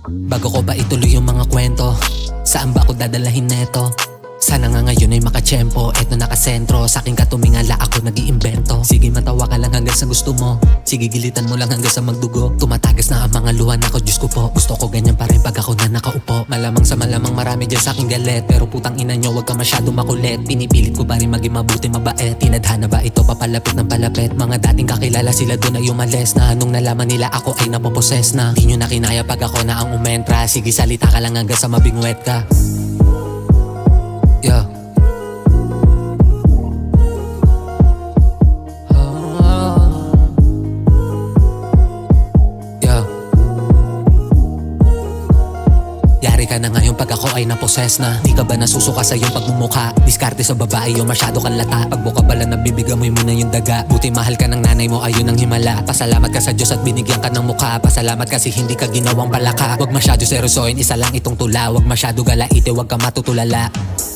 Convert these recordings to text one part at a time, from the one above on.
Bago ko ba ituloy yung mga kwento, saan ba ako dadalahin neto? Sana nga ngayon ay makatsyempo, eto nakasentro. Sa aking katumingala ako nag-iimbento. Sige matawa ka lang hanggang sa gusto mo, sige gilitan mo lang hanggang sa magdugo. Tumatagas na ang mga luhan ako, Diyos ko po. Gusto ko ganyan pa rin pag ako na nakaupo. Malamang sa malamang marami dyan sa aking galit, pero putang ina nyo wag ka masyado makulit. Pinipilit ko ba rin maging mabuti mabait? Tinadhana ba ito papalapit ng palapit? Mga dating kakilala sila doon ay umalis na. Nung nalaman nila ako ay napoposes na. Di nyo na kinaya pag ako na ang umentra. Sige salita ka lang hanggang sa mabingwet ka. Yeah. Yari ka na ngayon pag ako ay naposes na. Di ka ba nasusuka sa iyong pagmumukha? Diskarte sa babae yung masyado kang lata. Pag buka pala nabibigan mo muna yung daga. Buti mahal ka ng nanay mo, ayun ang himala. Pasalamat ka sa Diyos at binigyan ka ng mukha. Pasalamat kasi hindi ka ginawang palaka. Wag masyado seryosoin, isa lang itong tula. Wag masyado galaite, wag ka matutulala.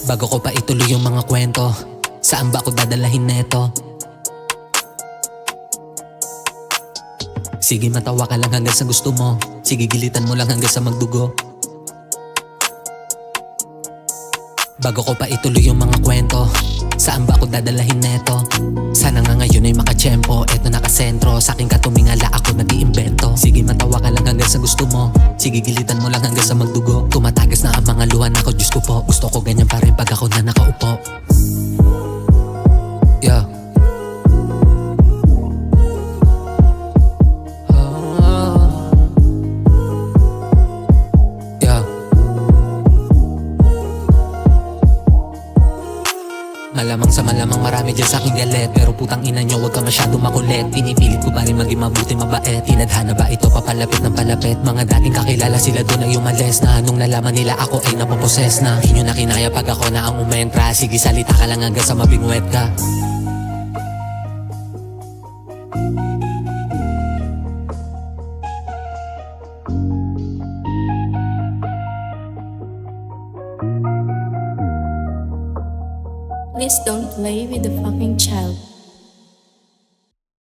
Bago ko pa ituloy yung mga kwento, saan ba ako dadalahin neto? Sige matawa ka lang hanggang sa gusto mo, sige gilitan mo lang hanggang sa magdugo. Bago ko pa ituloy yung mga kwento, saan ba ako dadalahin neto? Sana nga ngayon ay makatsyempo, eto nakasentro. Sa aking katumingala ako nag-iimbento. Sige matawa ka lang hanggang sa gusto mo, sige gilitan mo lang hanggang sa magdugo. Tumatagas na ang mga luhan ako, Diyos ko po. Gusto ko ganyan pa rin pag ako na nakaupo. Yeah. Malamang sa malamang marami dyan sa aking galit, pero putang ina nyo wag ka masyado makulit. Pinipilit ko pa rin maging mabuti mabait. Tinadhana ba ito papalapit ng palapit? Mga dating kakilala sila doon ay umalis na. Nung nalaman nila ako ay napoposes na. Di nyo na kinaya pag ako na ang umentra. Sige salita ka lang hanggang sa mabingwet ka. Please don't play with the fucking child.